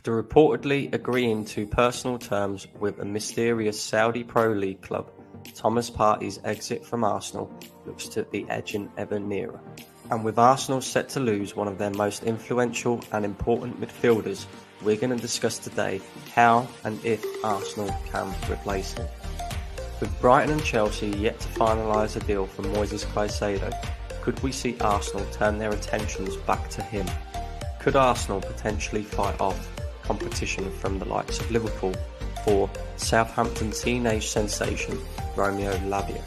After reportedly agreeing to personal terms with a mysterious Saudi Pro League club, Thomas Partey's exit from Arsenal looks to be edging ever nearer. And with Arsenal set to lose one of their most influential and important midfielders, we're going to discuss today how and if Arsenal can replace him. With Brighton and Chelsea yet to finalise a deal for Moises Caicedo, could we see Arsenal turn their attentions back to him? Could Arsenal potentially fight off competition from the likes of Liverpool for Southampton teenage sensation Romeo Lavia?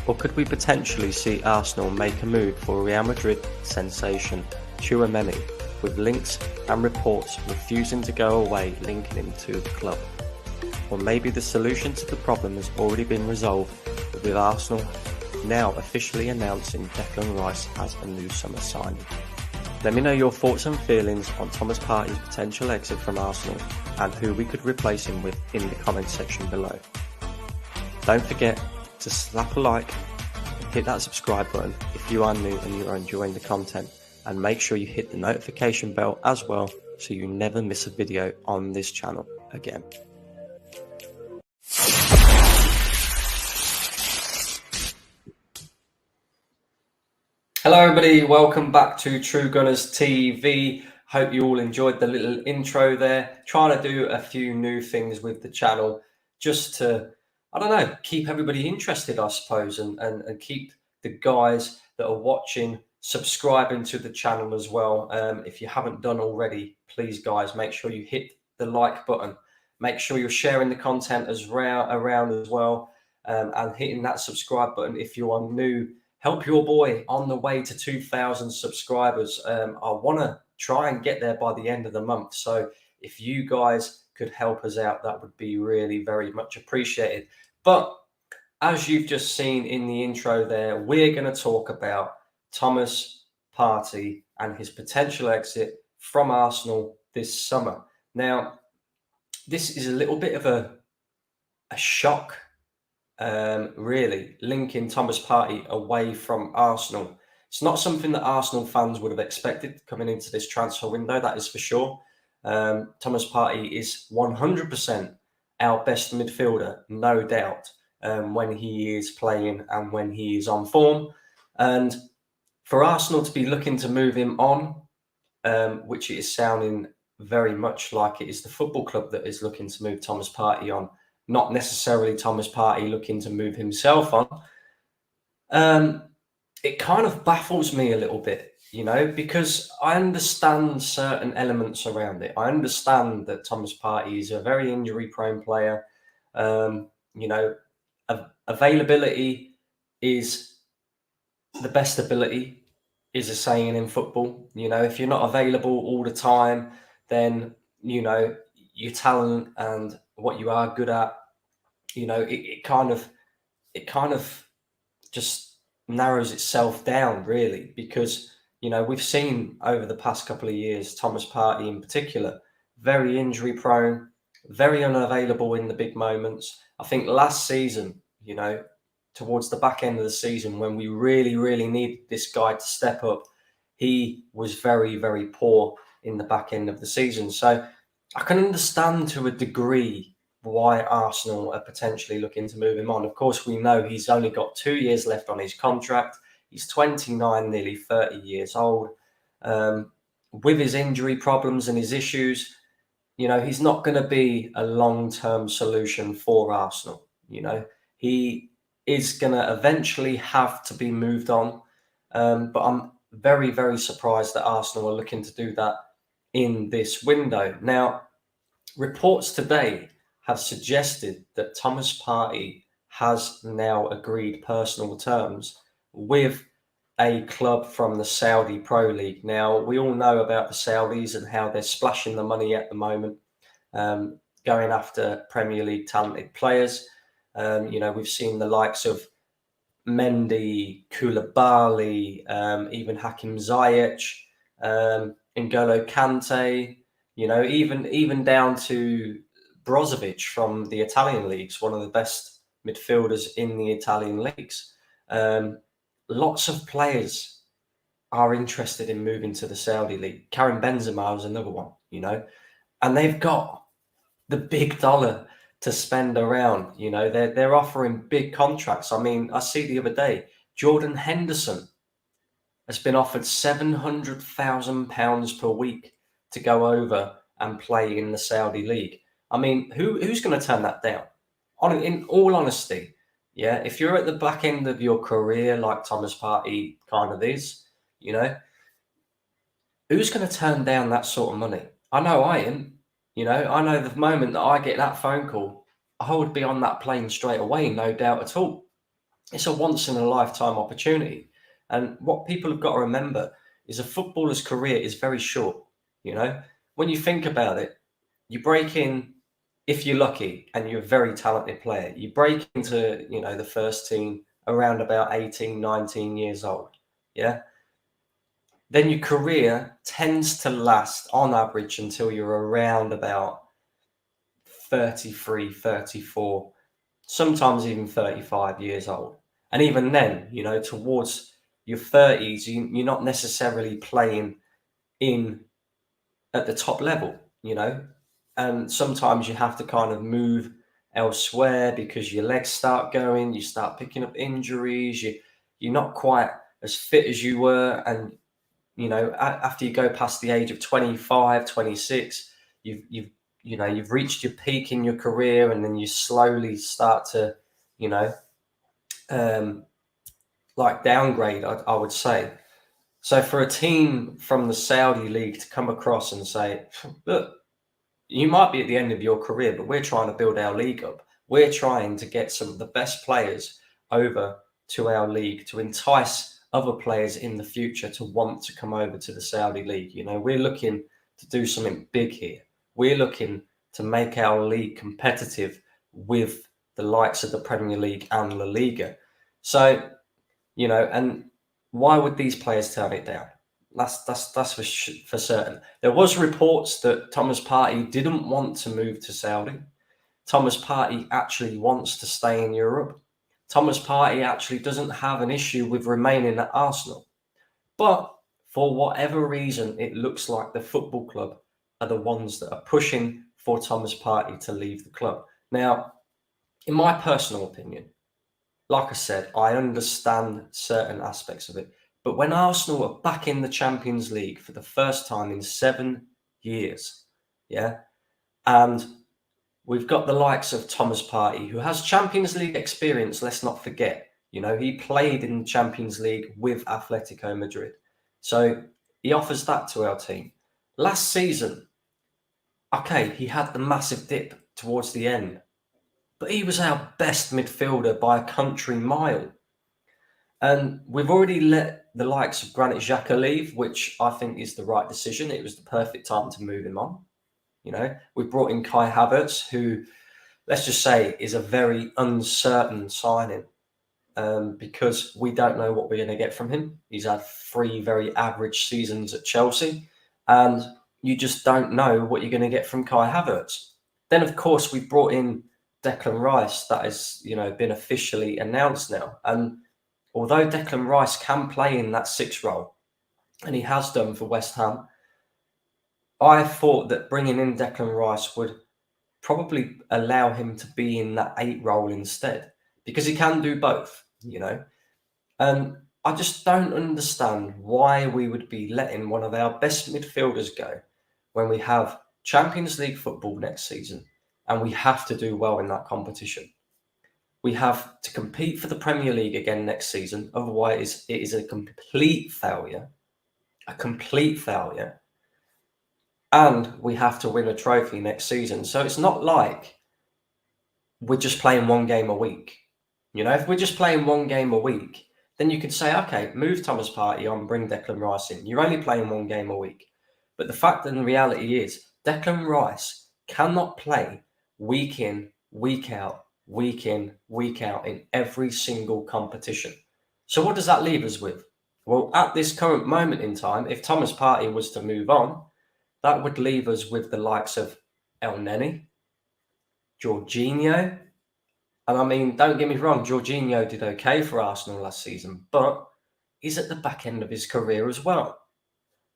Or could we potentially see Arsenal make a move for Real Madrid sensation Tchouameni, with links and reports refusing to go away linking him to the club? Or maybe the solution to the problem has already been resolved, with Arsenal now officially announcing Declan Rice as a new summer signing. Let me know your thoughts and feelings on Thomas Partey's potential exit from Arsenal and who we could replace him with in the comment section below. Don't forget to slap a like, hit that subscribe button if you are new and you are enjoying the content, and make sure you hit the notification bell as well so you never miss a video on this channel again. Hello everybody, welcome back to True Gunners TV. Hope you all enjoyed the little intro there. Trying to do a few new things with the channel just to, I don't know, keep everybody interested, I suppose, and keep the guys that are watching subscribing to the channel as well. If you haven't done already, please guys, make sure you hit the like button. Make sure you're sharing the content around as well, and hitting that subscribe button if you are new. Help your boy on the way to 2,000 subscribers. I want to try and get there by the end of the month. So if you guys could help us out, that would be really very much appreciated. But as you've just seen in the intro there, we're going to talk about Thomas Partey and his potential exit from Arsenal this summer. Now, this is a little bit of a shock. Really linking Thomas Partey away from Arsenal. It's not something that Arsenal fans would have expected coming into this transfer window, that is for sure. Thomas Partey is 100% our best midfielder, no doubt, when he is playing and when he is on form. And for Arsenal to be looking to move him on, which it is sounding very much like it is the football club that is looking to move Thomas Partey on, not necessarily Thomas Partey looking to move himself on. It kind of baffles me a little bit, you know, because I understand certain elements around it. I understand that Thomas Partey is a very injury-prone player. You know, availability is the best ability, is a saying in football. You know, if you're not available all the time, then, you know, your talent and what you are good at, you know, it kind of just narrows itself down, really, because, you know, we've seen over the past couple of years, Thomas Partey in particular, very injury prone, very unavailable in the big moments. I think last season, you know, towards the back end of the season, when we really needed this guy to step up, he was very, very poor in the back end of the season. So I can understand to a degree why Arsenal are potentially looking to move him on. Of course, we know he's only got 2 years left on his contract. He's 29, nearly 30 years old. With his injury problems and his issues, you know, he's not going to be a long-term solution for Arsenal. You know, he is going to eventually have to be moved on. But I'm very, very surprised that Arsenal are looking to do that in this window. Now, reports today have suggested that Thomas Partey has now agreed personal terms with a club from the Saudi Pro League. Now, we all know about the Saudis and how they're splashing the money at the moment, going after Premier League talented players. You know, we've seen the likes of Mendy, Koulibaly, even Hakim Ziyech, N'Golo Kante, you know, even down to Brozovic from the Italian leagues, one of the best midfielders in the Italian leagues. Lots of players are interested in moving to the Saudi league. Karim Benzema is another one, you know. and they've got the big dollar to spend around. You know, they're offering big contracts. I mean, I see the other day, Jordan Henderson has been offered £700,000 per week to go over and play in the Saudi league. I mean, who's going to turn that down? In all honesty, yeah, if you're at the back end of your career like Thomas Partey kind of is, you know, who's going to turn down that sort of money? I know I am. You know, I know the moment that I get that phone call, I would be on that plane straight away, no doubt at all. It's a once in a lifetime opportunity. And what people have got to remember is a footballer's career is very short. You know, when you think about it, you break in, if you're lucky and you're a very talented player, you break into, you know, the first team around about 18, 19 years old. Yeah. Then your career tends to last on average until you're around about 33, 34, sometimes even 35 years old. And even then, you know, towards your 30s, you're not necessarily playing in at the top level, you know, and sometimes you have to kind of move elsewhere because your legs start going, you start picking up injuries, you're not quite as fit as you were, and you know, after you go past the age of 25, 26, you've you know, you've reached your peak in your career, and then you slowly start to, you know, like downgrade, I would say. So for a team from the Saudi league to come across and say, look, you might be at the end of your career, but we're trying to build our league up. We're trying to get some of the best players over to our league to entice other players in the future to want to come over to the Saudi league. You know, we're looking to do something big here. We're looking to make our league competitive with the likes of the Premier League and La Liga. So, you know, and why would these players turn it down? That's for certain. There was reports that Thomas Partey didn't want to move to Saudi. Thomas Partey actually wants to stay in Europe. Thomas Partey actually doesn't have an issue with remaining at Arsenal. But for whatever reason, it looks like the football club are the ones that are pushing for Thomas Partey to leave the club. Now, in my personal opinion, like I said, I understand certain aspects of it. But when Arsenal are back in the Champions League for the first time in 7 years, yeah, and we've got the likes of Thomas Partey, who has Champions League experience, let's not forget. You know, he played in the Champions League with Atletico Madrid. So he offers that to our team. Last season, okay, he had the massive dip towards the end, but he was our best midfielder by a country mile. And we've already let the likes of Granit Xhaka leave, which I think is the right decision. It was the perfect time to move him on. You know, we brought in Kai Havertz, who, let's just say, is a very uncertain signing because we don't know what we're going to get from him. He's had 3 very average seasons at Chelsea, and you just don't know what you're going to get from Kai Havertz. Then, of course, we brought in Declan Rice. That has, you know, been officially announced now. And although Declan Rice can play in that 6 role, and he has done for West Ham, I thought that bringing in Declan Rice would probably allow him to be in that 8 role instead, because he can do both, you know. And I just don't understand why we would be letting one of our best midfielders go when we have Champions League football next season and we have to do well in that competition. We have to compete for the Premier League again next season. Otherwise, it is a complete failure. A complete failure. And we have to win a trophy next season. So it's not like we're just playing 1 game a week. You know, if we're just playing 1 game a week, then you could say, okay, move Thomas Partey on, bring Declan Rice in. You're only playing 1 game a week. But the fact and the reality is, Declan Rice cannot play week in, week out, week in, week out in every single competition. So what does that leave us with? Well, at this current moment in time, if Thomas Partey was to move on, that would leave us with the likes of El Neni, Jorginho. And I mean, don't get me wrong, Jorginho did okay for Arsenal last season, but he's at the back end of his career as well.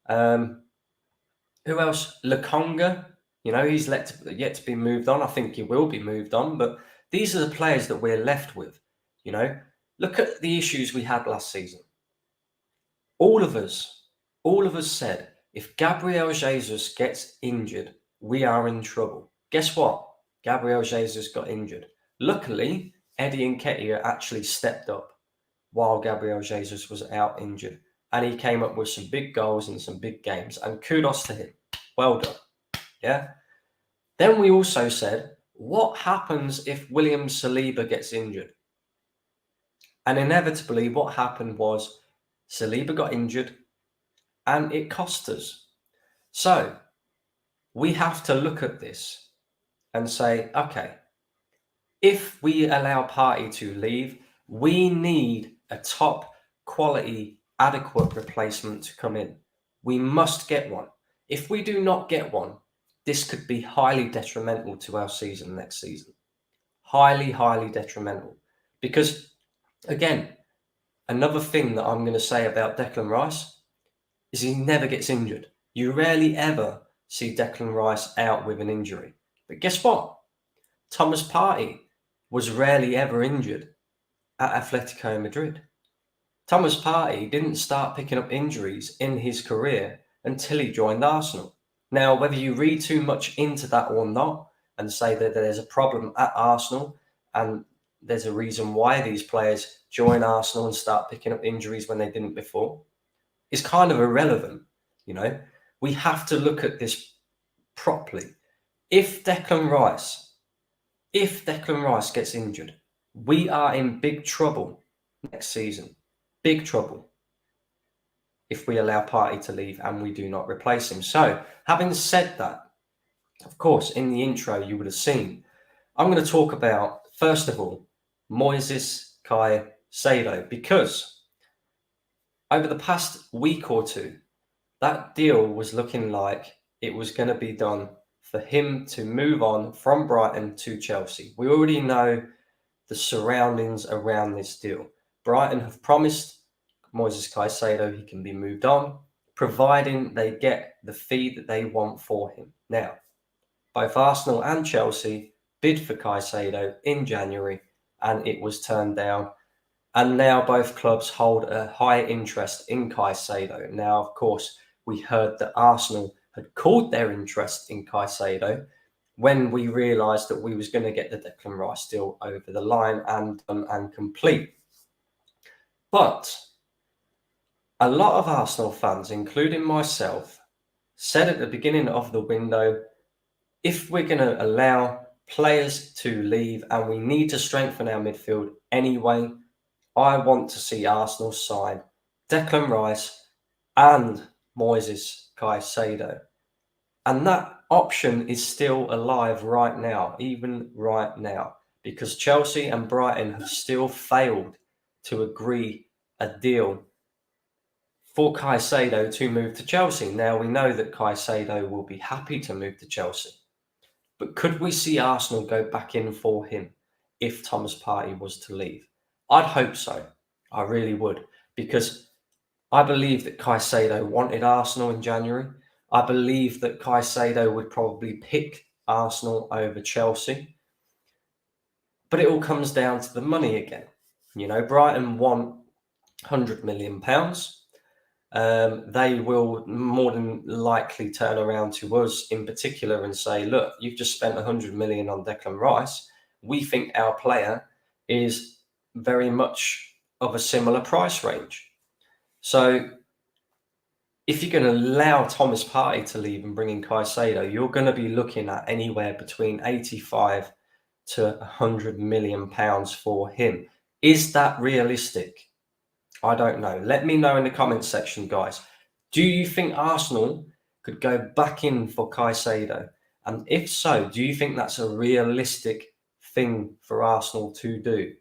Who else? Lokonga. You know, he's yet to be moved on. I think he will be moved on, but these are the players that we're left with. You know, look at the issues we had last season. All of us said if Gabriel Jesus gets injured, we are in trouble. Guess what? Gabriel Jesus got injured. Luckily, Eddie Nketiah actually stepped up while Gabriel Jesus was out injured, and he came up with some big goals in some big games, and kudos to him. Well done. Yeah. Then we also said, what happens if William Saliba gets injured? And inevitably, what happened was Saliba got injured and it cost us. So we have to look at this and say, okay, if we allow Partey to leave, we need a top quality, adequate replacement to come in. We must get one. If we do not get one, this could be highly detrimental to our season next season. Highly, highly detrimental. Because, again, another thing that I'm going to say about Declan Rice is he never gets injured. You rarely ever see Declan Rice out with an injury. But guess what? Thomas Partey was rarely ever injured at Atletico Madrid. Thomas Partey didn't start picking up injuries in his career until he joined Arsenal. Now, whether you read too much into that or not and say that there's a problem at Arsenal and there's a reason why these players join Arsenal and start picking up injuries when they didn't before, is kind of irrelevant. You know, we have to look at this properly. If Declan Rice gets injured, we are in big trouble next season. Big trouble if we allow Partey to leave and we do not replace him. So, having said that, of course, in the intro you would have seen, I'm going to talk about, first of all, Moises Caicedo, because over the past week or two, that deal was looking like it was going to be done for him to move on from Brighton to Chelsea. We already know the surroundings around this deal. Brighton have promised Moises Caicedo he can be moved on, providing they get the fee that they want for him. Now, both Arsenal and Chelsea bid for Caicedo in January, and it was turned down. And now both clubs hold a high interest in Caicedo. Now, of course, we heard that Arsenal had called their interest in Caicedo when we realised that we was going to get the Declan Rice deal over the line and complete. But a lot of Arsenal fans, including myself, said at the beginning of the window, if we're going to allow players to leave and we need to strengthen our midfield anyway, I want to see Arsenal sign Declan Rice and Moises Caicedo. And that option is still alive right now, even right now, because Chelsea and Brighton have still failed to agree a deal for Caicedo to move to Chelsea. Now, we know that Caicedo will be happy to move to Chelsea. But could we see Arsenal go back in for him if Thomas Partey was to leave? I'd hope so. I really would. Because I believe that Caicedo wanted Arsenal in January. I believe that Caicedo would probably pick Arsenal over Chelsea. But it all comes down to the money again. You know, Brighton want £100 million. They will more than likely turn around to us in particular and say, look, you've just spent 100 million on Declan Rice. We think our player is very much of a similar price range. So if you're going to allow Thomas Partey to leave and bring in Caicedo, you're going to be looking at anywhere between 85 to 100 million pounds for him. Is that realistic? I don't know. Let me know in the comments section, guys. Do you think Arsenal could go back in for Caicedo? And if so, do you think that's a realistic thing for Arsenal to do?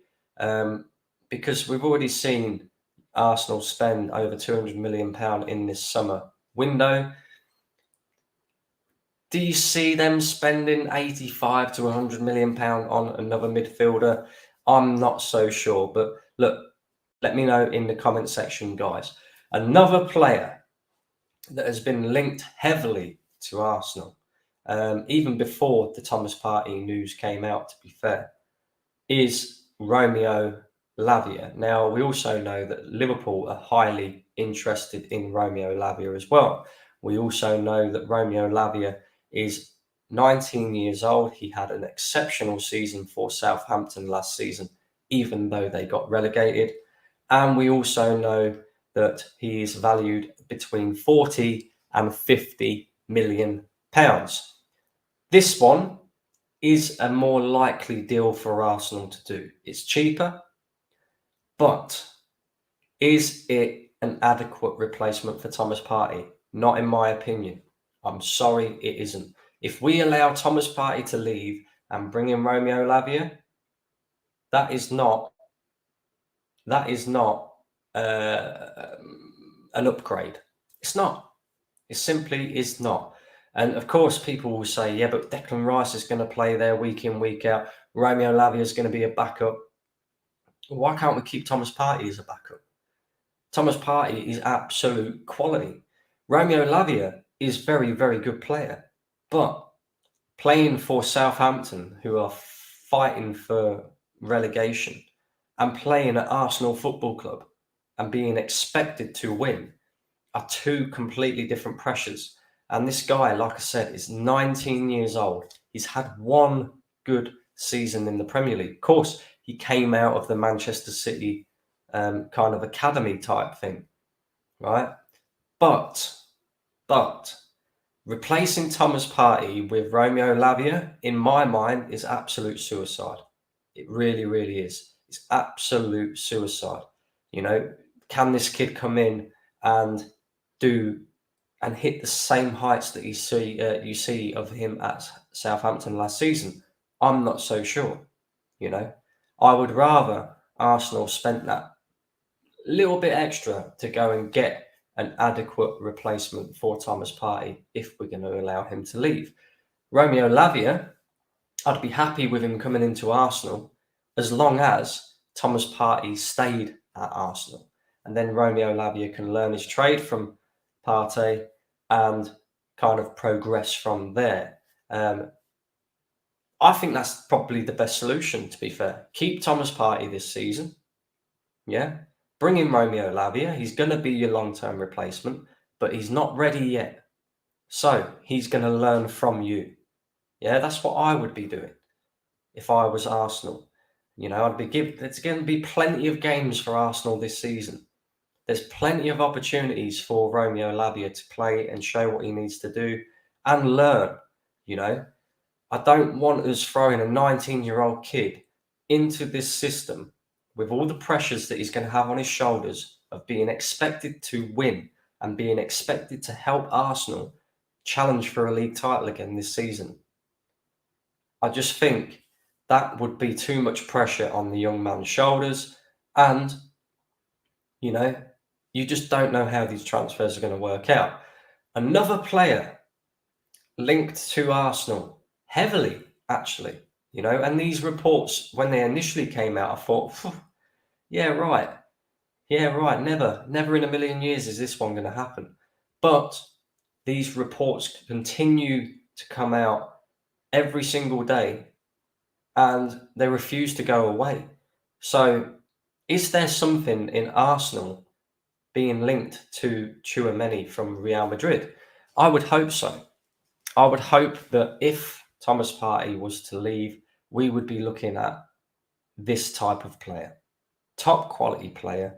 Because we've already seen Arsenal spend over £200 million in this summer window. Do you see them spending 85 to £100 million on another midfielder? I'm not so sure. But look, let me know in the comment section, guys. Another player that has been linked heavily to Arsenal even before the Thomas Partey news came out, to be fair, is Romeo Lavia. Now, we also know that Liverpool are highly interested in Romeo Lavia as well. We also know that Romeo Lavia is 19 years old. He had an exceptional season for Southampton last season, even though they got relegated. And we also know that he is valued between 40 and 50 million pounds. This one is a more likely deal for Arsenal to do. It's cheaper, but is it an adequate replacement for Thomas Partey? Not in my opinion. I'm sorry, it isn't. If we allow Thomas Partey to leave and bring in Romeo Lavia, that is not an upgrade. It's not. It simply is not. And of course, people will say, yeah, but Declan Rice is going to play there week in, week out. Romeo Lavia is going to be a backup. Why can't we keep Thomas Partey as a backup? Thomas Partey is absolute quality. Romeo Lavia is very, very good player. But playing for Southampton, who are fighting for relegation, and playing at Arsenal Football Club and being expected to win are two completely different pressures. And this guy, like I said, is 19 years old. He's had one good season in the Premier League. Of course, he came out of the Manchester City kind of academy type thing, right? But replacing Thomas Partey with Romeo Lavia, in my mind, is absolute suicide. It really, really is. It's absolute suicide. You know, can this kid come in and hit the same heights that you see of him at Southampton last season? I'm not so sure. You know, I would rather Arsenal spent that little bit extra to go and get an adequate replacement for Thomas Partey if we're going to allow him to leave. Romeo Lavia, I'd be happy with him coming into Arsenal as long as Thomas Partey stayed at Arsenal. And then Romeo Lavia can learn his trade from Partey and kind of progress from there. I think that's probably the best solution, to be fair. Keep Thomas Partey this season. Yeah. Bring in Romeo Lavia. He's going to be your long-term replacement, but he's not ready yet. So he's going to learn from you. Yeah, that's what I would be doing if I was Arsenal. You know, there's going to be plenty of games for Arsenal this season. There's plenty of opportunities for Romeo Lavia to play and show what he needs to do and learn. You know, I don't want us throwing a 19-year-old kid into this system with all the pressures that he's going to have on his shoulders of being expected to win and being expected to help Arsenal challenge for a league title again this season. I just think that would be too much pressure on the young man's shoulders. And, you know, you just don't know how these transfers are going to work out. Another player linked to Arsenal heavily, actually, you know, and these reports, when they initially came out, I thought, yeah, right. Never in a million years is this one going to happen. But these reports continue to come out every single day and they refuse to go away. So is there something in Arsenal being linked to Tchouameni from Real Madrid? I would hope so. I would hope that if Thomas Partey was to leave, we would be looking at this type of player. Top quality player,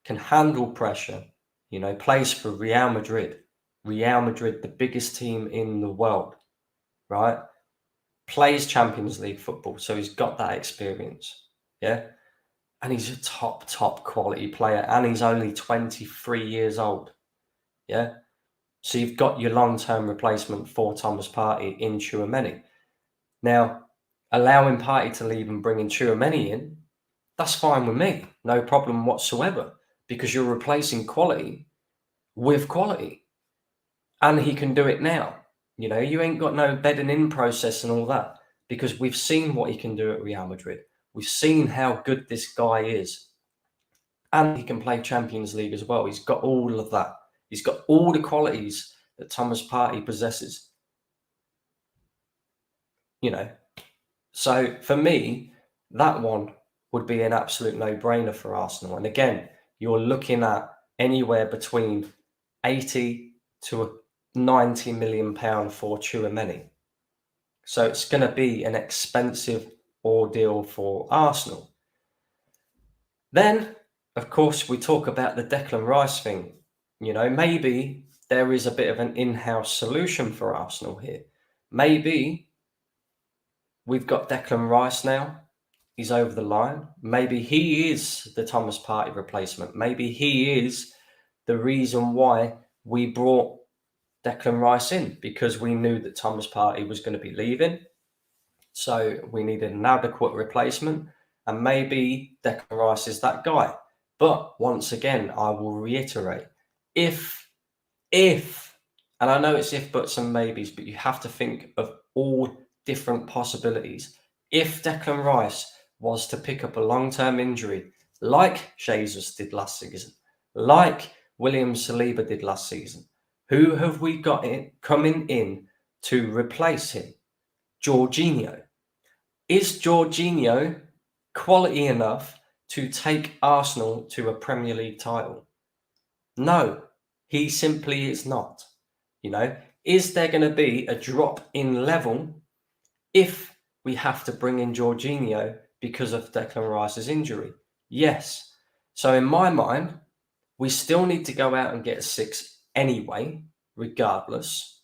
can handle pressure, you know, plays for Real Madrid. Real Madrid, the biggest team in the world, right? Plays Champions League football, so he's got that experience, yeah? And he's a top quality player, and he's only 23 years old, yeah? So you've got your long-term replacement for Thomas Partey in Tchouameni. Now, allowing Partey to leave and bringing Tchouameni in, that's fine with me, no problem whatsoever, because you're replacing quality with quality. And he can do it now. You know, you ain't got no bedding in process and all that, because we've seen what he can do at Real Madrid. We've seen how good this guy is. And he can play Champions League as well. He's got all of that. He's got all the qualities that Thomas Partey possesses. you know. So for me, that one would be an absolute no-brainer for Arsenal. And again, you're looking at anywhere between 80 to 90 million pound for Tchouameni. So it's going to be an expensive ordeal for Arsenal. Then, of course, we talk about the Declan Rice thing. You know, maybe there is a bit of an in-house solution for Arsenal here. Maybe we've got Declan Rice now. He's over the line. Maybe he is the Thomas Partey replacement. Maybe he is the reason why we brought Declan Rice in, because we knew that Thomas Partey was going to be leaving. So we needed an adequate replacement. And maybe Declan Rice is that guy. But once again, I will reiterate, if, and I know it's if, buts and maybes, but you have to think of all different possibilities. If Declan Rice was to pick up a long-term injury, like Jesus did last season, like William Saliba did last season, who have we got coming in to replace him? Jorginho. Is Jorginho quality enough to take Arsenal to a Premier League title? No, he simply is not. You know, is there going to be a drop in level if we have to bring in Jorginho because of Declan Rice's injury? Yes. So in my mind, we still need to go out and get a 6 anyway, regardless.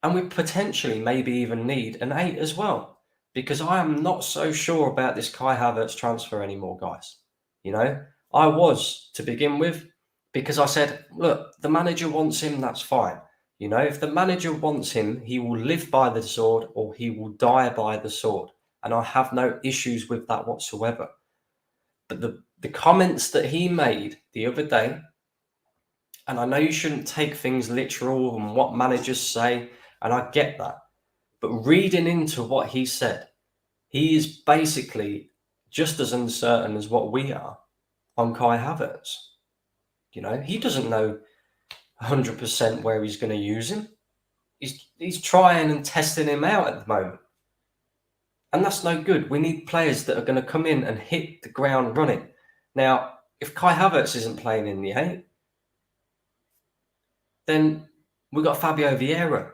And we potentially maybe even need an 8 as well, because I am not so sure about this Kai Havertz transfer anymore, guys. You know, I was to begin with, because I said, look, the manager wants him, that's fine. You know, if the manager wants him, he will live by the sword or he will die by the sword. And I have no issues with that whatsoever. But the comments that he made the other day, and I know you shouldn't take things literal and what managers say, and I get that. But reading into what he said, he is basically just as uncertain as what we are on Kai Havertz. You know, he doesn't know 100% where he's going to use him. He's trying and testing him out at the moment. And that's no good. We need players that are going to come in and hit the ground running. Now, if Kai Havertz isn't playing in the 8, then we've got Fabio Vieira.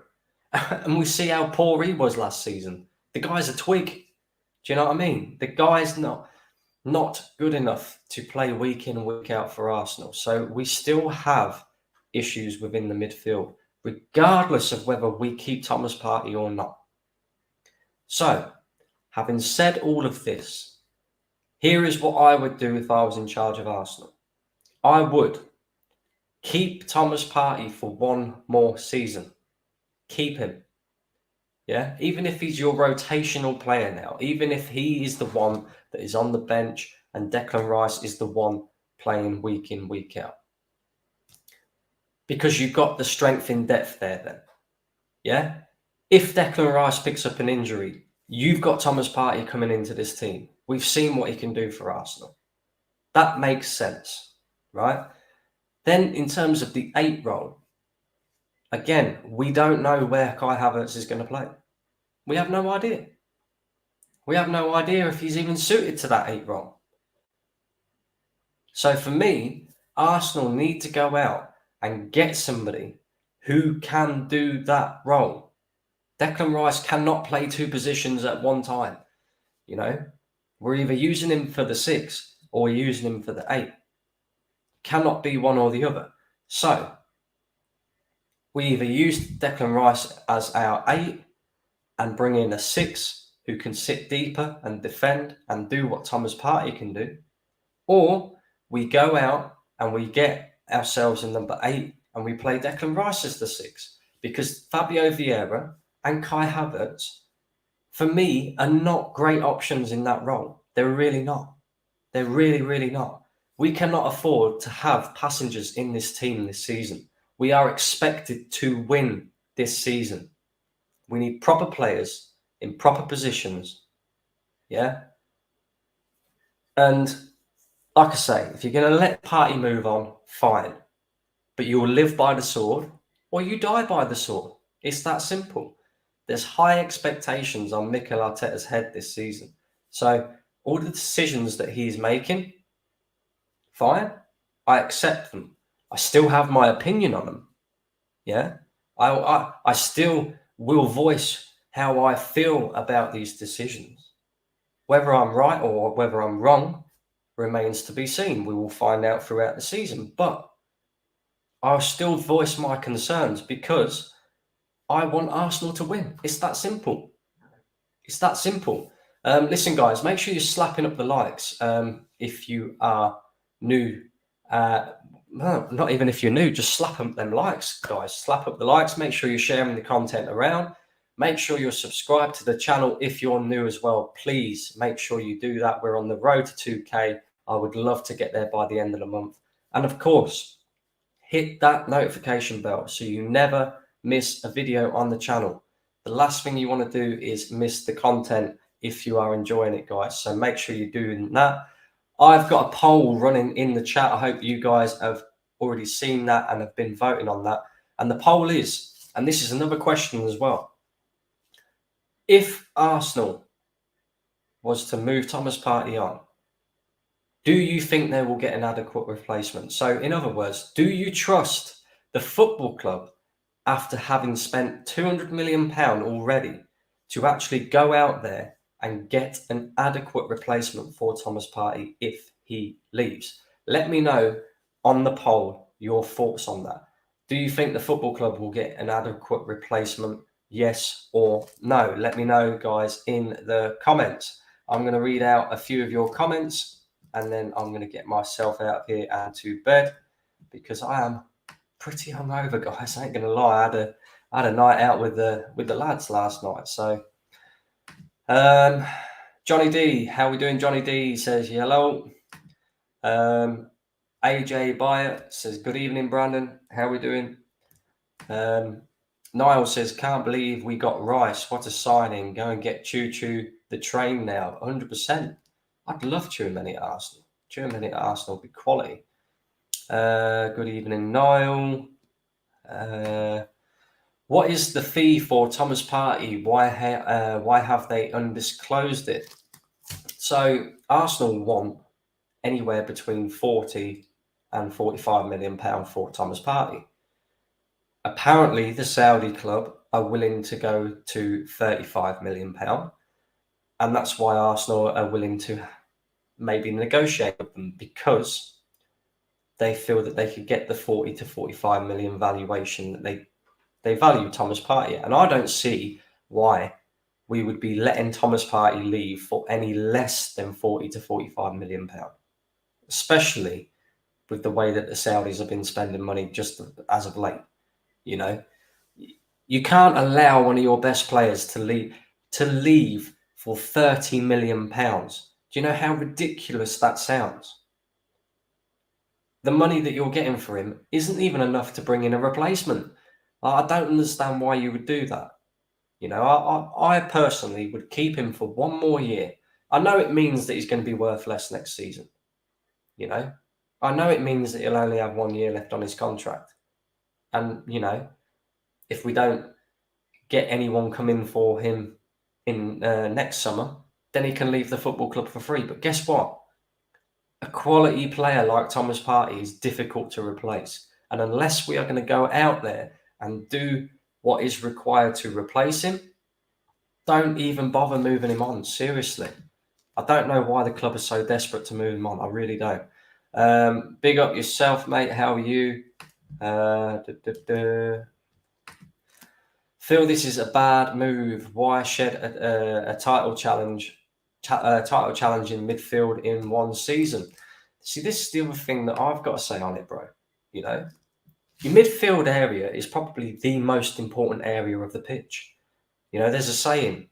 And we see how poor he was last season. The guy's a twig. Do you know what I mean? The guy's not good enough to play week in, week out for Arsenal. So we still have issues within the midfield, regardless of whether we keep Thomas Partey or not. So, having said all of this, here is what I would do if I was in charge of Arsenal. I would keep Thomas Partey for one more season. Keep him. Yeah, even if he's your rotational player now, even if he is the one that is on the bench and Declan Rice is the one playing week in, week out. Because you've got the strength in depth there then. Yeah? If Declan Rice picks up an injury, you've got Thomas Partey coming into this team. We've seen what he can do for Arsenal. That makes sense, right? Then in terms of the 8 role, again, we don't know where Kai Havertz is going to play. We have no idea. We have no idea if he's even suited to that 8 role. So for me, Arsenal need to go out and get somebody who can do that role. Declan Rice cannot play 2 positions at one time. You know, we're either using him for the 6 or we're using him for the 8. Cannot be one or the other. So we either use Declan Rice as our 8 and bring in a 6 who can sit deeper and defend and do what Thomas Partey can do, or we go out and we get ourselves a number 8 and we play Declan Rice as the 6, because Fabio Vieira and Kai Havertz, for me, are not great options in that role. They're really not. They're really, really not. We cannot afford to have passengers in this team this season. We are expected to win this season. We need proper players in proper positions. Yeah. And like I say, if you're going to let Partey move on, fine. But you will live by the sword or you die by the sword. It's that simple. There's high expectations on Mikel Arteta's head this season. So all the decisions that he's making, fine, I accept them. I still have my opinion on them. Yeah, I still will voice how I feel about these decisions. Whether I'm right or whether I'm wrong remains to be seen. We will find out throughout the season. But I'll still voice my concerns because I want Arsenal to win. It's that simple. It's that simple. Listen, guys, make sure you're slapping up the likes if you are new. No, not even if you're new, just slap up them likes, guys. Slap up the likes. Make sure you're sharing the content around. Make sure you're subscribed to the channel if you're new as well. Please make sure you do that. We're on the road to 2K. I would love to get there by the end of the month. And of course, hit that notification bell so you never miss a video on the channel. The last thing you want to do is miss the content if you are enjoying it, guys. So make sure you're doing that. I've got a poll running in the chat. I hope you guys have already seen that and have been voting on that. And the poll is, and this is another question as well, if Arsenal was to move Thomas Partey on, do you think they will get an adequate replacement? So in other words, do you trust the football club after having spent £200 million already to actually go out there and get an adequate replacement for Thomas Partey if he leaves? Let me know on the poll your thoughts on that. Do you think the football club will get an adequate replacement? Yes or no? Let me know, guys, in the comments. I'm going to read out a few of your comments and then I'm going to get myself out here and to bed because I am pretty hungover, guys. I ain't going to lie. I had a night out with the lads last night. So, Johnny D, how we doing? Johnny D says hello. AJ Byatt says good evening, Brandon. How we doing? Niall says can't believe we got Rice. What a signing! Go and get Choo the train now. 100%. I'd love Tchouameni at Arsenal. Tchouameni at Arsenal would be quality. Good evening, Niall. What is the fee for Thomas Partey? Why have they undisclosed it? So Arsenal want anywhere between 40 and 45 million pounds for Thomas Partey. Apparently, the Saudi club are willing to go to 35 million pounds, and that's why Arsenal are willing to maybe negotiate with them because they feel that they could get the 40 to 45 million valuation that they value Thomas Partey at. And I don't see why we would be letting Thomas Partey leave for any less than 40 to 45 million pounds, especially with the way that the Saudis have been spending money just as of late. You know, you can't allow one of your best players to leave for 30 million pounds. Do you know how ridiculous that sounds? The money that you're getting for him isn't even enough to bring in a replacement. I don't understand why you would do that. You know, I personally would keep him for one more year. I know it means that he's going to be worth less next season. You know, I know it means that he'll only have 1 year left on his contract. And, you know, if we don't get anyone coming for him in next summer, then he can leave the football club for free. But guess what? A quality player like Thomas Partey is difficult to replace. And unless we are going to go out there and do what is required to replace him, don't even bother moving him on. Seriously. I don't know why the club is so desperate to move him on. I really don't. Big up yourself, mate. How are you? Feel this is a bad move. Why shed a title challenge in midfield in one season? See, this is the other thing that I've got to say on it, bro. You know, your midfield area is probably the most important area of the pitch. You know, there's a saying,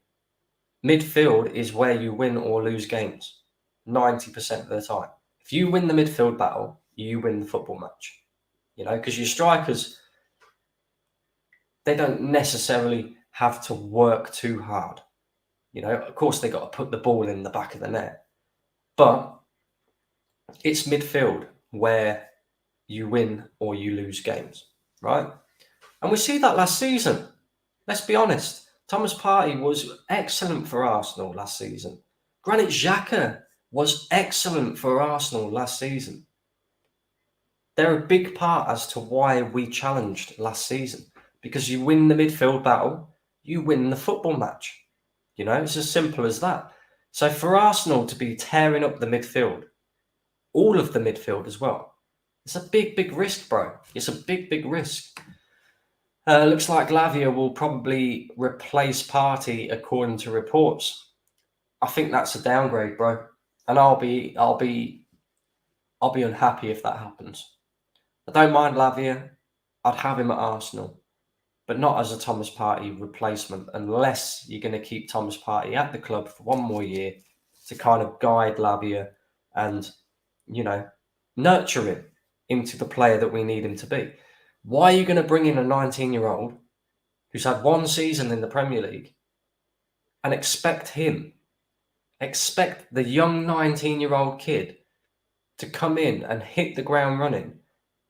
midfield is where you win or lose games 90% of the time. If you win the midfield battle, you win the football match. You know, because your strikers, they don't necessarily have to work too hard. You know, of course, they got to put the ball in the back of the net. But it's midfield where you win or you lose games, right? And we see that last season. Let's be honest. Thomas Partey was excellent for Arsenal last season. Granit Xhaka was excellent for Arsenal last season. They're a big part as to why we challenged last season. Because you win the midfield battle, you win the football match. You know, it's as simple as that. So for Arsenal to be tearing up the midfield, all of the midfield as well, it's a big, big risk, bro. It's a big, big risk. Looks like Lavia will probably replace Partey according to reports. I think that's a downgrade, bro. And I'll be unhappy if that happens. I don't mind Lavia. I'd have him at Arsenal, but not as a Thomas Partey replacement unless you're going to keep Thomas Partey at the club for one more year to kind of guide Lavia and, you know, nurture him into the player that we need him to be. Why are you going to bring in a 19-year-old who's had one season in the Premier League and expect the young 19-year-old kid to come in and hit the ground running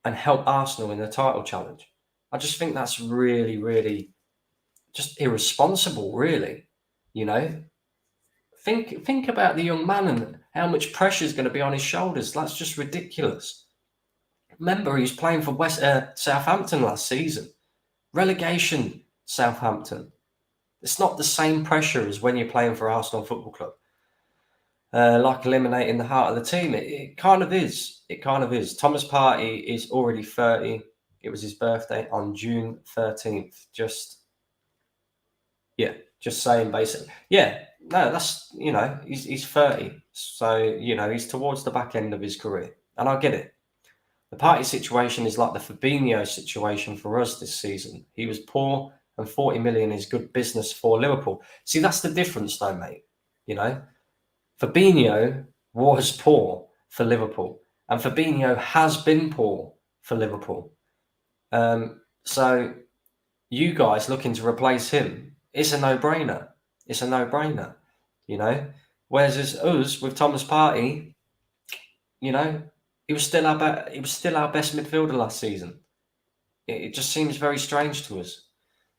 and help Arsenal in the title challenge? I just think that's really, really just irresponsible, really. You know, think about the young man and how much pressure is going to be on his shoulders. That's just ridiculous. Remember, he was playing for Southampton last season. Relegation, Southampton. It's not the same pressure as when you're playing for Arsenal Football Club. Like eliminating the heart of the team. It kind of is. It kind of is. Thomas Partey is already 30. It was his birthday on June 13th. Just saying basically. Yeah, no, that's, you know, he's 30. So, you know, he's towards the back end of his career. And I get it. The Partey situation is like the Fabinho situation for us this season. He was poor and 40 million is good business for Liverpool. See, that's the difference though, mate. You know, Fabinho was poor for Liverpool and Fabinho has been poor for Liverpool. So you guys looking to replace him, it's a no-brainer. It's a no-brainer, you know. Whereas us with Thomas Partey, you know, he was still our best midfielder last season. It just seems very strange to us.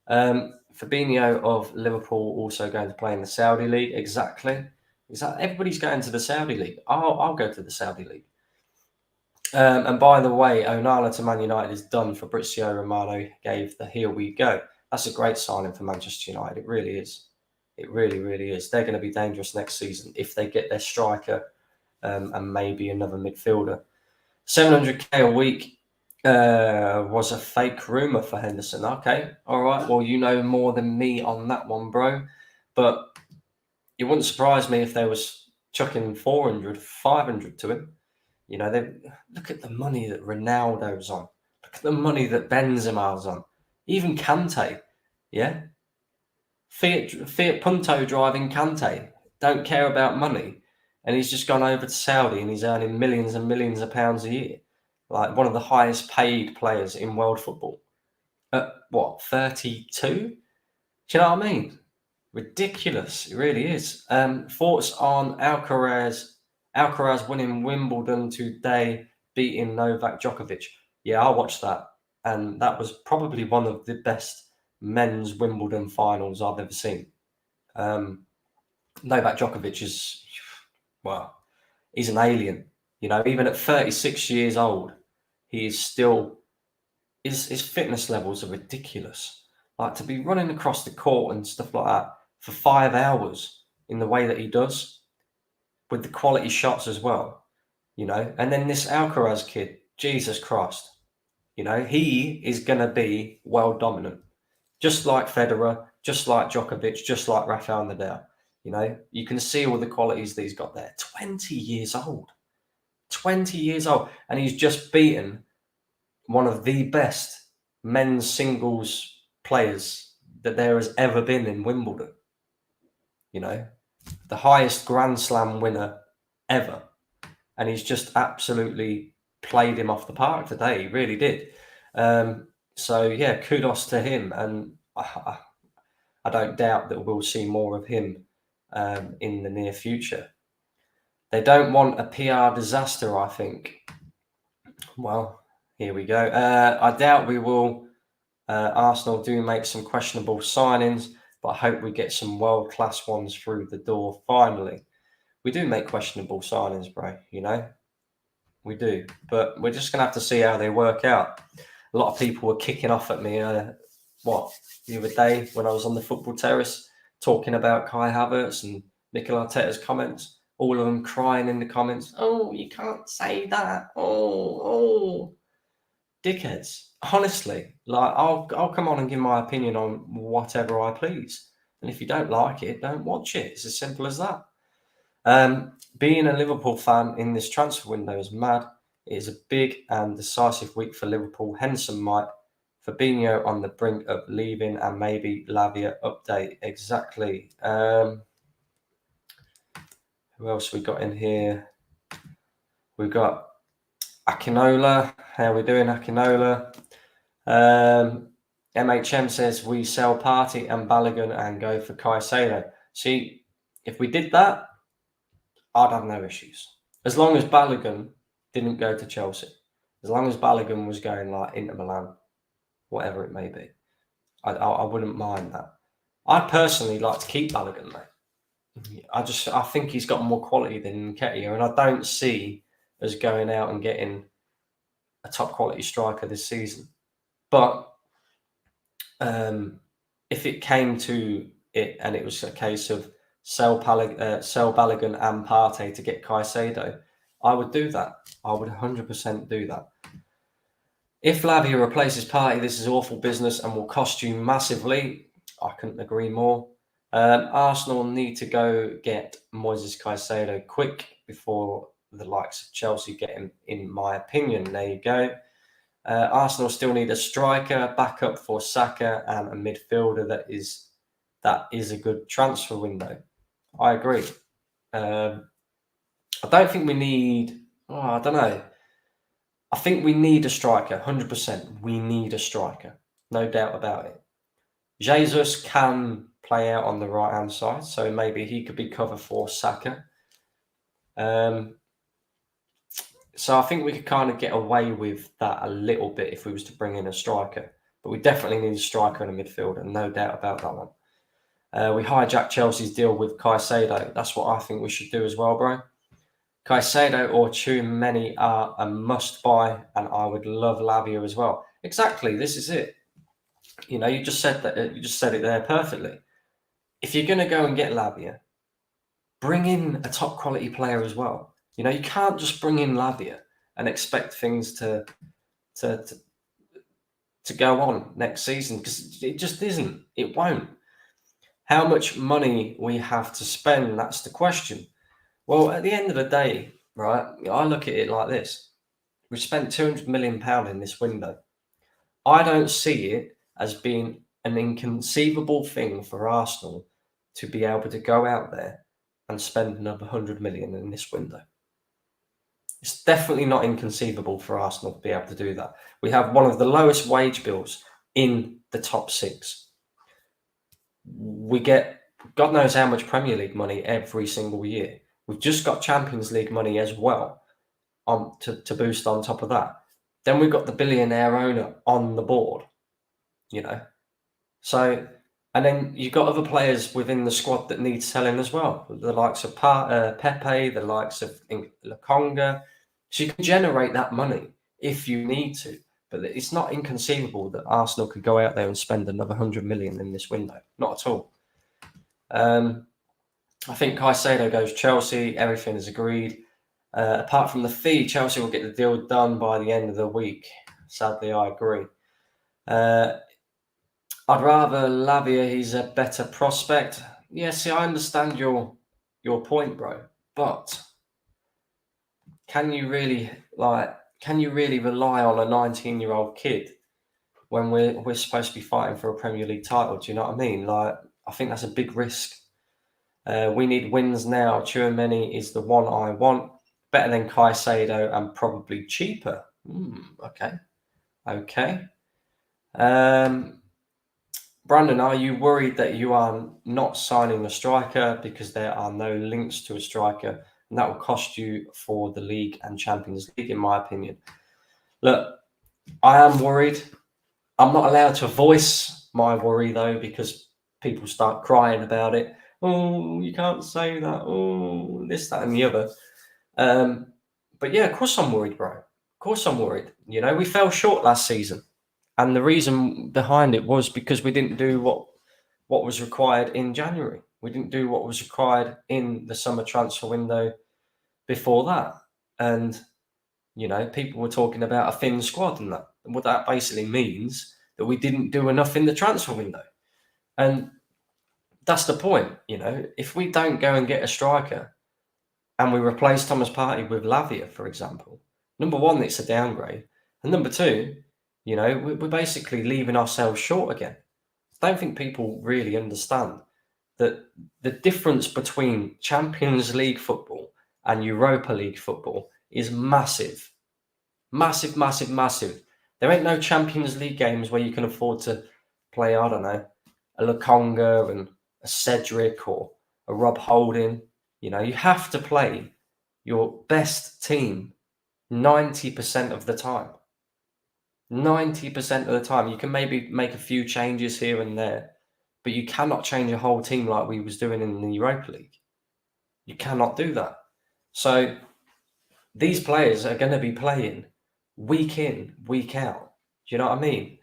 Fabinho of Liverpool also going to play in the Saudi League. Exactly. Everybody's going to the Saudi League. I'll go to the Saudi League. And by the way, Onana to Man United is done. Fabrizio Romano gave the here we go. That's a great signing for Manchester United. It really is. It really, really is. They're going to be dangerous next season if they get their striker and maybe another midfielder. 700k a week was a fake rumour for Henderson. Okay, all right. Well, you know more than me on that one, bro. But it wouldn't surprise me if they was chucking 400, 500 to him. You know, look at the money that Ronaldo's on. Look at the money that Benzema's on. Even Kante, yeah? Fiat Punto driving Kante. Don't care about money. And he's just gone over to Saudi and he's earning millions and millions of pounds a year. Like one of the highest paid players in world football. At what, 32? Do you know what I mean? Ridiculous. It really is. Thoughts on Alcaraz winning Wimbledon today, beating Novak Djokovic. Yeah, I watched that. And that was probably one of the best men's Wimbledon finals I've ever seen. Novak Djokovic is, well, he's an alien. You know, even at 36 years old, he is still, his fitness levels are ridiculous. Like to be running across the court and stuff like that for 5 hours in the way that he does, with the quality shots as well, you know. And then this Alcaraz kid, Jesus Christ, you know, he is going to be world dominant, just like Federer, just like Djokovic, just like Rafael Nadal. You know, you can see all the qualities that he's got there. 20 years old. 20 years old. And he's just beaten one of the best men's singles players that there has ever been in Wimbledon. You know, the highest Grand Slam winner ever. And he's just absolutely played him off the park today. He really did. So, yeah, kudos to him. And I don't doubt that we'll see more of him in the near future. They don't want a PR disaster, I think. Well, here we go. I doubt we will. Arsenal do make some questionable signings. but I hope we get some world-class ones through the door finally. We do make questionable signings, bro, you know? We do. But we're just going to have to see how they work out. A lot of people were kicking off at me, the other day when I was on the football terrace talking about Kai Havertz and Mikel Arteta's comments. All of them crying in the comments. Oh, you can't say that. Oh. Dickheads. Honestly, like I'll come on and give my opinion on whatever I please. And if you don't like it, don't watch it. It's as simple as that. Being a Liverpool fan in this transfer window is mad. It is a big and decisive week for Liverpool. Henderson might, Fabinho on the brink of leaving, and maybe Lavia update. Exactly. Who else we got in here? We've got Akinola. How are we doing, Akinola? MHM says we sell Partey and Balogun and go for Caicedo. See, if we did that, I'd have no issues. As long as Balogun didn't go to Chelsea. As long as Balogun was going like Inter Milan, whatever it may be. I wouldn't mind that. I'd personally like to keep Balogun, mate. I think he's got more quality than Nketiah, and I don't see us going out and getting a top quality striker this season. But if it came to it and it was a case of sell Balogun and Partey to get Caicedo, I would do that. I would 100% do that. If Lavia replaces Partey, this is awful business and will cost you massively. I couldn't agree more. Arsenal need to go get Moises Caicedo quick before the likes of Chelsea get him, in my opinion. There you go. Arsenal still need a striker, backup for Saka, and a midfielder that is a good transfer window. I agree. I don't think we need. I don't know. I think we need a striker, 100%. We need a striker, no doubt about it. Jesus can play out on the right-hand side, so maybe he could be cover for Saka. So I think we could kind of get away with that a little bit if we was to bring in a striker. But we definitely need a striker and a midfielder, no doubt about that one. We hijacked Chelsea's deal with Caicedo. That's what I think we should do as well, bro. Caicedo or Tchouameni are a must-buy, and I would love Lavia as well. Exactly, this is it. You know, you just said that. You just said it there perfectly. If you're going to go and get Lavia, bring in a top-quality player as well. You know, you can't just bring in Lavia and expect things to go on next season, because it just isn't. It won't. How much money we have to spend, that's the question. Well, at the end of the day, right, I look at it like this. We've spent £200 million in this window. I don't see it as being an inconceivable thing for Arsenal to be able to go out there and spend another 100 million in this window. It's definitely not inconceivable for Arsenal to be able to do that. We have one of the lowest wage bills in the top six. We get God knows how much Premier League money every single year. We've just got Champions League money as well to boost on top of that. Then we've got the billionaire owner on the board, you know. So, and then you've got other players within the squad that need selling as well. The likes of Pepe, the likes of Lokonga. So you can generate that money if you need to. But it's not inconceivable that Arsenal could go out there and spend another 100 million in this window. Not at all. I think Caicedo goes Chelsea. Everything is agreed. Apart from the fee, Chelsea will get the deal done by the end of the week. Sadly, I agree. I'd rather Lavia. He's a better prospect. Yeah, see, I understand your point, bro. But can you really rely on a 19-year-old kid when we're supposed to be fighting for a Premier League title? Do you know what I mean? Like, I think that's a big risk. We need wins now. Tchouameni is the one I want. Better than Caicedo and probably cheaper. Okay. Brandon, are you worried that you are not signing a striker because there are no links to a striker, and that will cost you for the league and Champions League, in my opinion? Look, I am worried. I'm not allowed to voice my worry, though, because people start crying about it. Oh, you can't say that. Oh, this, that, and the other. But yeah, of course I'm worried, bro. Of course I'm worried. You know, we fell short last season. And the reason behind it was because we didn't do what was required in January. We didn't do what was required in the summer transfer window before that. And, you know, people were talking about a thin squad and that. And what that basically means that we didn't do enough in the transfer window. And that's the point, you know. If we don't go and get a striker and we replace Thomas Partey with Lavia, for example, number one, it's a downgrade. And number two, you know, we're basically leaving ourselves short again. I don't think people really understand that the difference between Champions League football and Europa League football is massive. Massive, massive, massive. There ain't no Champions League games where you can afford to play, I don't know, a Lukonga and a Cedric or a Rob Holding. You know, you have to play your best team 90% of the time. 90% of the time. You can maybe make a few changes here and there, but you cannot change a whole team like we was doing in the Europa League. You cannot do that. So these players are going to be playing week in, week out. Do you know what I mean?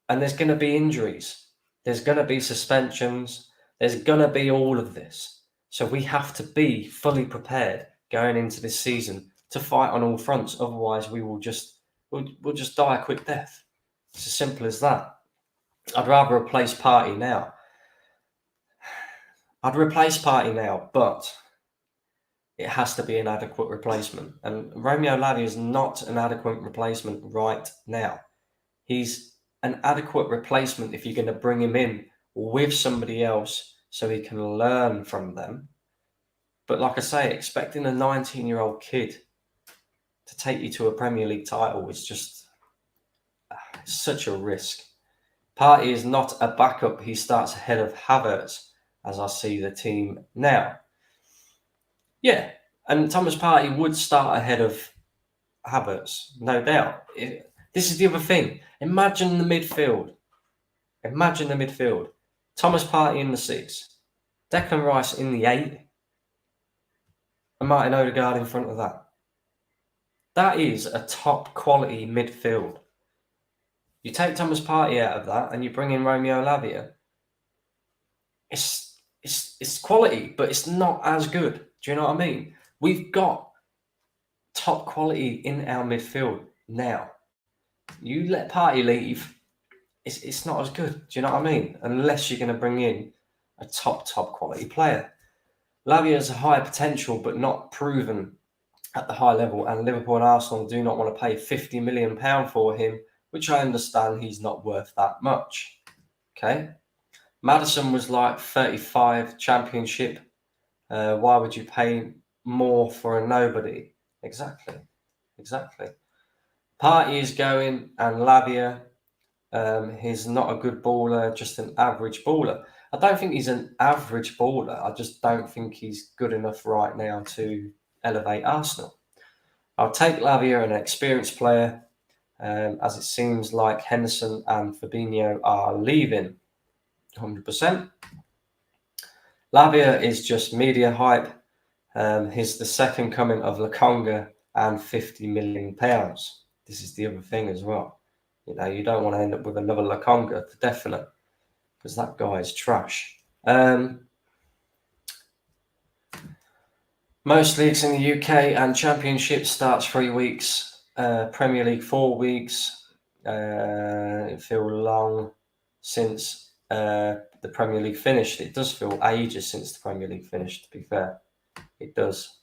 And there's going to be injuries. There's going to be suspensions. There's going to be all of this. So we have to be fully prepared going into this season to fight on all fronts. Otherwise, we'll just die a quick death. It's as simple as that. I'd rather replace Partey now. But it has to be an adequate replacement. And Romeo Lavia is not an adequate replacement right now. He's an adequate replacement if you're going to bring him in with somebody else so he can learn from them. But like I say, expecting a 19-year-old kid to take you to a Premier League title is just such a risk. Partey is not a backup. He starts ahead of Havertz, as I see the team now. Yeah, and Thomas Partey would start ahead of Havertz, no doubt. This is the other thing. Imagine the midfield. Thomas Partey in the 6, Declan Rice in the 8, and Martin Odegaard in front of that. That is a top quality midfield. You take Thomas Partey out of that and you bring in Romeo Lavia. It's quality, but it's not as good. Do you know what I mean? We've got top quality in our midfield now. You let Partey leave, it's not as good. Do you know what I mean? Unless you're going to bring in a top quality player. Lavia has a high potential, but not proven at the high level. And Liverpool and Arsenal do not want to pay £50 million for him, which I understand he's not worth that much. Okay. Maddison was like 35 Championship. Why would you pay more for a nobody? Exactly. Partey is going, and Lavia, he's not a good baller, just an average baller. I don't think he's an average baller. I just don't think he's good enough right now to elevate Arsenal. I'll take Lavia, an experienced player, as it seems like Henderson and Fabinho are leaving. 100%. Lavia is just media hype. He's the second coming of Lukonga and £50 million. This is the other thing as well. You know, you don't want to end up with another Lukonga for definite, because that guy is trash. Most leagues in the UK and Championship starts 3 weeks. Premier League 4 weeks. It feels long since the Premier League finished. It does feel ages since the Premier League finished, to be fair. It does.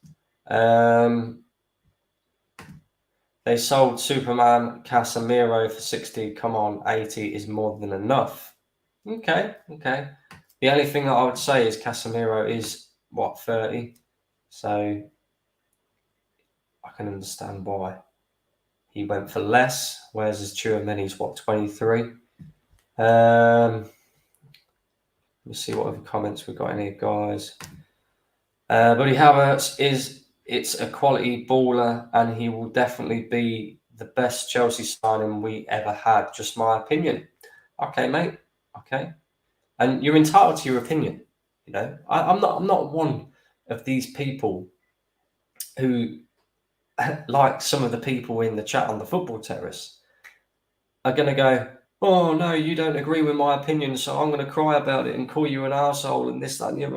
They sold Superman Casemiro for 60. Come on, 80 is more than enough. Okay. The only thing that I would say is Casemiro is, 30? So I can understand why he went for less, whereas his Tchouameni's 23? Let me see what other comments we've got in here, guys. Buddy Havertz it's a quality baller, and he will definitely be the best Chelsea signing we ever had. Just my opinion. Okay, mate. Okay. and you're entitled to your opinion. You know, I'm not one of these people who, like some of the people in the chat on the Football Terrace, are going to go, oh no, you don't agree with my opinion, so I'm going to cry about it and call you an arsehole and this, that, and the other.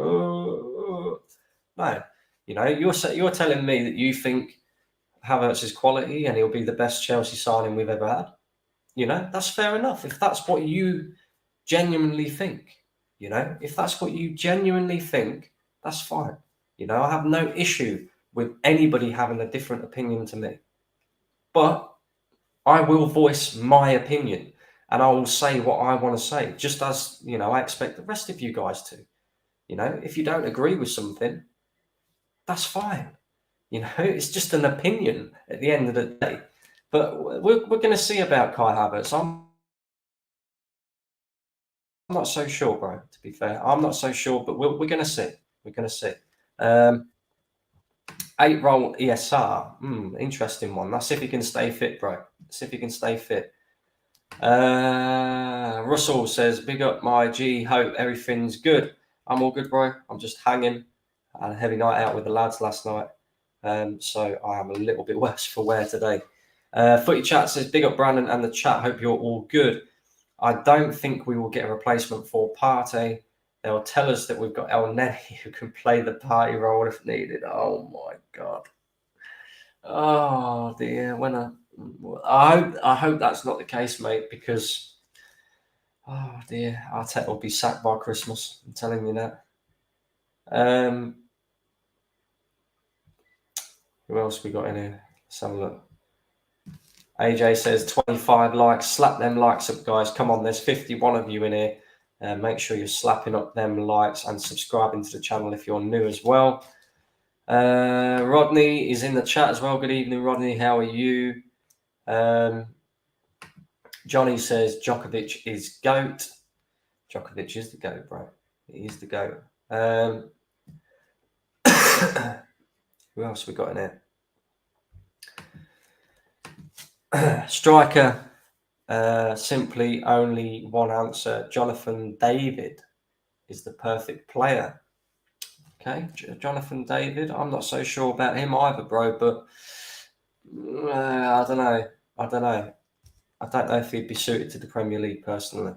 No, you know, you're telling me that you think Havertz is quality and he'll be the best Chelsea signing we've ever had. You know, that's fair enough. If that's what you genuinely think, you know, if that's what you genuinely think, that's fine. You know, I have no issue with anybody having a different opinion to me. But I will voice my opinion and I will say what I want to say, just as, you know, I expect the rest of you guys to. You know, if you don't agree with something, that's fine. You know, it's just an opinion at the end of the day. But we're going to see about Kai Havertz. I'm not so sure, bro, to be fair. I'm not so sure, but we're going to see. We're going to see. 8-roll ESR. Interesting one. Let's see if he can stay fit, bro. See if he can stay fit. Russell says, big up my G. Hope everything's good. I'm all good, bro. I'm just hanging. I had a heavy night out with the lads last night. So I am a little bit worse for wear today. Footy Chat says, big up Brandon and the chat. Hope you're all good. I don't think we will get a replacement for Partey. They'll tell us that we've got El Neni who can play the party role if needed. Oh my God. Oh dear. I hope that's not the case, mate, because oh dear, Arteta will be sacked by Christmas. I'm telling you that. Who else we got in here? Let's have a look. AJ says 25 likes. Slap them likes up, guys. Come on, there's 51 of you in here. Make sure you're slapping up them likes and subscribing to the channel if you're new as well. Rodney is in the chat as well. Good evening, Rodney. How are you? Johnny says Djokovic is GOAT. Djokovic is the GOAT, bro. He is the GOAT. Who else we got in here? Striker, simply only one answer. Jonathan David is the perfect player. Okay, Jonathan David. I'm not so sure about him either, bro, but I don't know. I don't know if he'd be suited to the Premier League personally.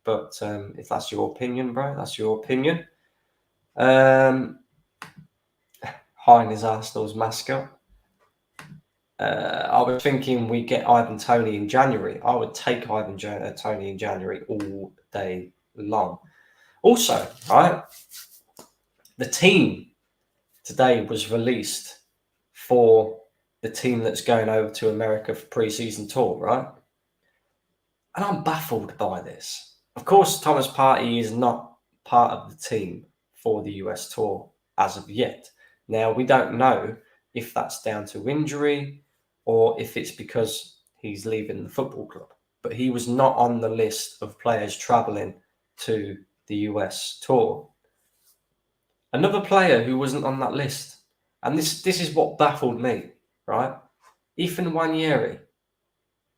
But if that's your opinion, bro, that's your opinion. Hein is Arsenal's mascot. I was thinking we get Ivan Toney in January. I would take Ivan Toney in January all day long. Also, right, the team today was released for the team that's going over to America for pre-season tour, right? And I'm baffled by this. Of course, Thomas Partey is not part of the team for the US tour as of yet. Now, we don't know if that's down to injury or if it's because he's leaving the football club. But he was not on the list of players travelling to the US tour. Another player who wasn't on that list, and this is what baffled me, right? Ethan Nwaneri,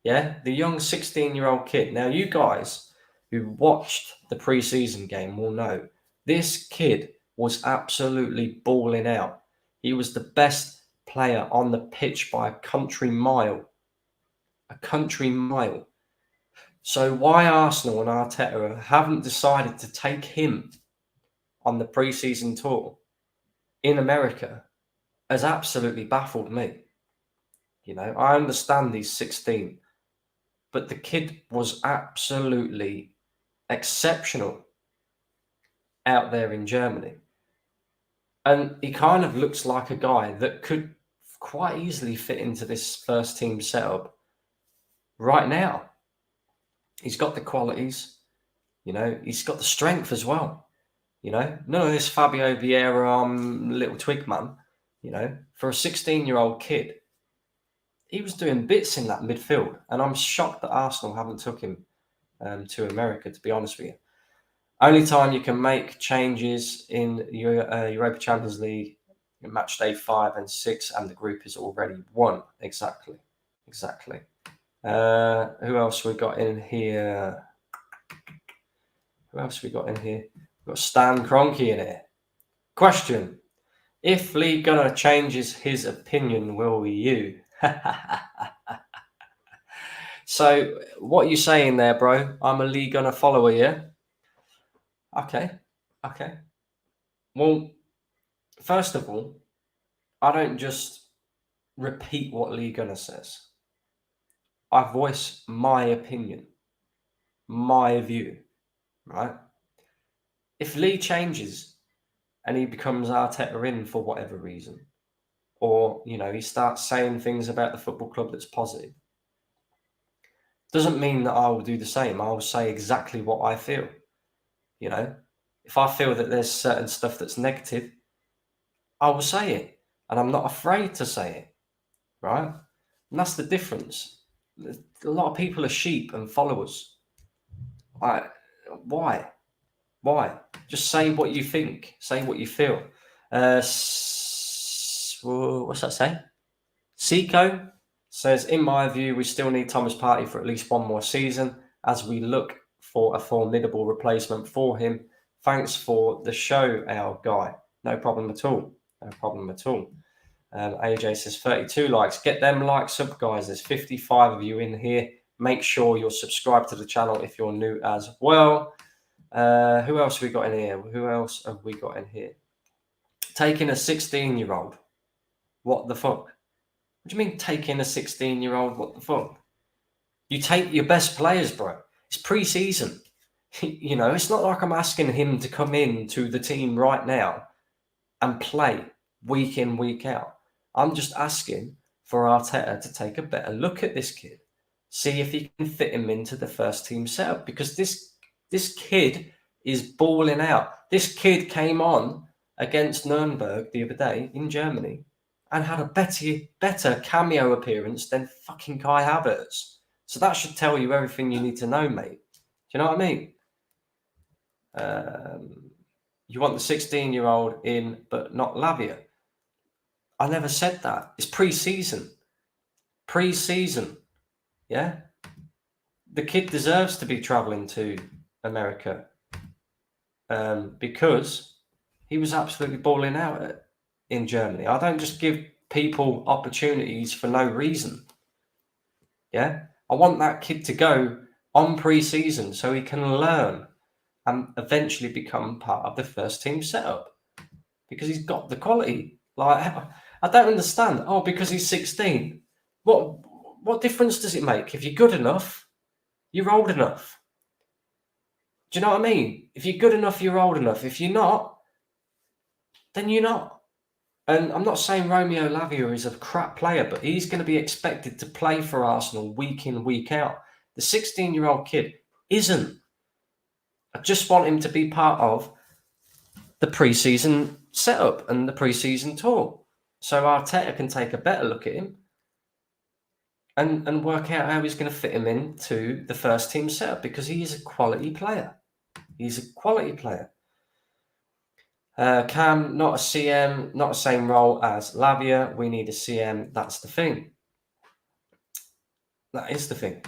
yeah, the young 16-year-old kid. Now, you guys who watched the pre-season game will know this kid was absolutely balling out. He was the best player on the pitch by a country mile. A country mile. So why Arsenal and Arteta haven't decided to take him on the pre-season tour in America has absolutely baffled me. You know, I understand he's 16, but the kid was absolutely exceptional out there in Germany. And he kind of looks like a guy that could quite easily fit into this first team setup right now. He's got the qualities, you know, he's got the strength as well. You know, none of this Fabio Vieira little twig man, you know, for a 16-year-old kid. He was doing bits in that midfield, and I'm shocked that Arsenal haven't took him to America, to be honest with you. Only time you can make changes in Europa Champions League in match day 5 and 6, and the group is already won. Exactly. Who else we got in here? Who else we got in here? We've got Stan Kroenke in here. Question. If Lee Gunner changes his opinion, will you? So, what are you saying there, bro? I'm a Lee Gunner follower, yeah? Okay. Well, first of all, I don't just repeat what Lee Gunner says. I voice my opinion, my view, right? If Lee changes and he becomes Arteta in for whatever reason, or, he starts saying things about the football club that's positive, doesn't mean that I will do the same. I will say exactly what I feel. If I feel that there's certain stuff that's negative, I will say it. And I'm not afraid to say it, right? And that's the difference. A lot of people are sheep and followers. Why? Just say what you think. Say what you feel. What's that say? Seco says, in my view, we still need Thomas Partey for at least one more season as we look for a formidable replacement for him. Thanks for the show, our guy. No problem at all. AJ says 32 likes. Get them likes up, guys. There's 55 of you in here. Make sure you're subscribed to the channel if you're new as well. Who else have we got in here? Taking a 16-year-old. What the fuck? What do you mean taking a 16-year-old? What the fuck? You take your best players, bro. It's pre-season. It's not like I'm asking him to come into the team right now and play week in, week out. I'm just asking for Arteta to take a better look at this kid. See if he can fit him into the first team setup. Because this kid is balling out. This kid came on against Nuremberg the other day in Germany and had a better cameo appearance than fucking Kai Havertz. So that should tell you everything you need to know, mate. Do you know what I mean? You want the 16-year-old in, but not Lavia. I never said that. It's pre-season. Yeah? The kid deserves to be travelling to America because he was absolutely balling out in Germany. I don't just give people opportunities for no reason. Yeah? I want that kid to go on pre-season so he can learn and eventually become part of the first team setup because he's got the quality. Like, I don't understand. Oh, because he's 16. What difference does it make? If you're good enough, you're old enough. Do you know what I mean? If you're good enough, you're old enough. If you're not, then you're not. And I'm not saying Romeo Lavia is a crap player, but he's going to be expected to play for Arsenal week in, week out. The 16-year-old kid isn't. I just want him to be part of the pre-season setup and the pre-season tour. So Arteta can take a better look at him and work out how he's going to fit him into the first team setup because he is a quality player. Cam, not a CM, not the same role as Lavia. We need a CM. That's the thing. That is the thing.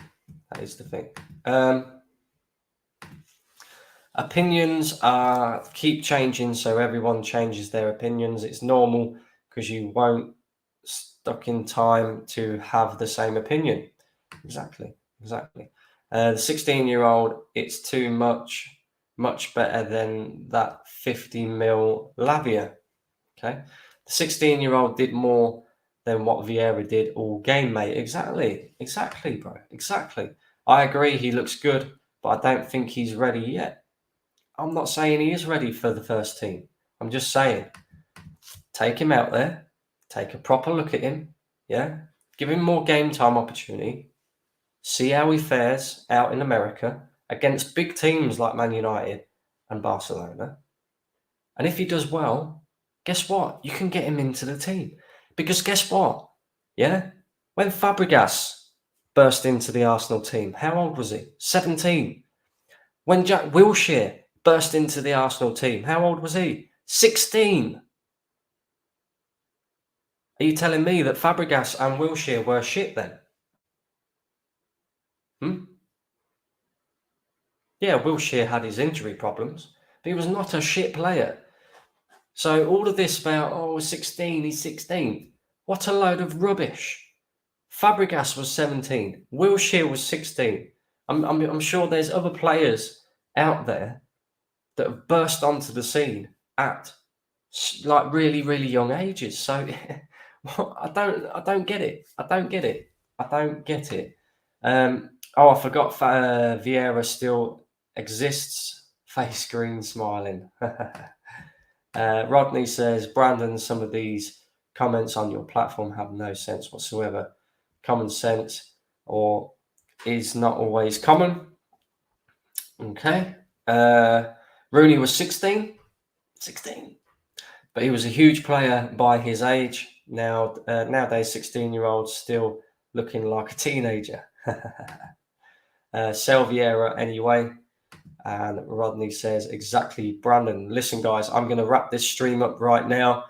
Opinions keep changing, so everyone changes their opinions. It's normal because you won't stuck in time to have the same opinion. Exactly. The 16-year-old, it's too much better than that 50 mil Lavia. Okay. The 16-year-old did more than what Vieira did all game, mate. Exactly, bro. Exactly. I agree he looks good, but I don't think he's ready yet. I'm not saying he is ready for the first team. I'm just saying, take him out there, take a proper look at him, yeah? Give him more game time opportunity, see how he fares out in America against big teams like Man United and Barcelona. And if he does well, guess what? You can get him into the team. Because guess what? Yeah? When Fabregas burst into the Arsenal team, how old was he? 17. When Jack Wilshere burst into the Arsenal team, how old was he? 16. Are you telling me that Fabregas and Wilshere were shit then? Yeah, Wilshere had his injury problems, but he was not a shit player. So all of this about, oh, 16, he's 16. What a load of rubbish. Fabregas was 17. Wilshere was 16. I'm sure there's other players out there that have burst onto the scene at like really, really young ages. So I don't get it. I don't get it. I don't get it. I forgot Vieira still exists. Face green, smiling. Rodney says, Brandon, some of these comments on your platform have no sense whatsoever. Common sense or is not always common. Okay. Rooney was 16, but he was a huge player by his age. Now, nowadays, 16-year-olds still looking like a teenager. Vieira anyway. And Rodney says, exactly, Brandon. Listen, guys, I'm going to wrap this stream up right now.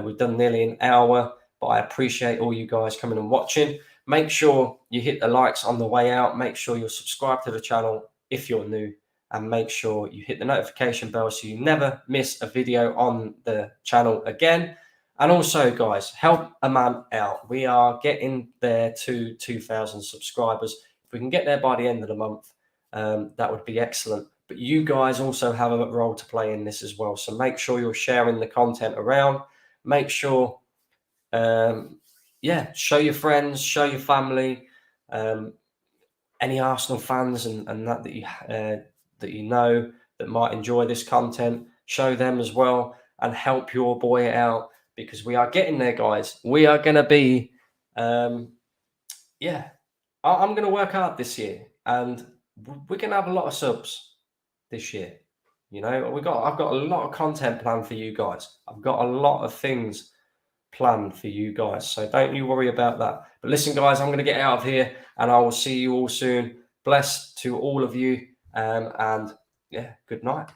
We've done nearly an hour, but I appreciate all you guys coming and watching. Make sure you hit the likes on the way out. Make sure you're subscribed to the channel if you're new. And make sure you hit the notification bell so you never miss a video on the channel again. And also, guys, help a man out. We are getting there to 2,000 subscribers. If we can get there by the end of the month, that would be excellent. But you guys also have a role to play in this as well. So make sure you're sharing the content around. Make sure, show your friends, show your family, any Arsenal fans and that you know that might enjoy this content. Show them as well and help your boy out, because we are getting there, guys. We are going to be, I'm going to work hard this year, and we're going to have a lot of subs this year. You know, I've got a lot of content planned for you guys. I've got a lot of things planned for you guys. So don't you worry about that. But listen, guys, I'm going to get out of here and I will see you all soon. Bless to all of you. And yeah, good night.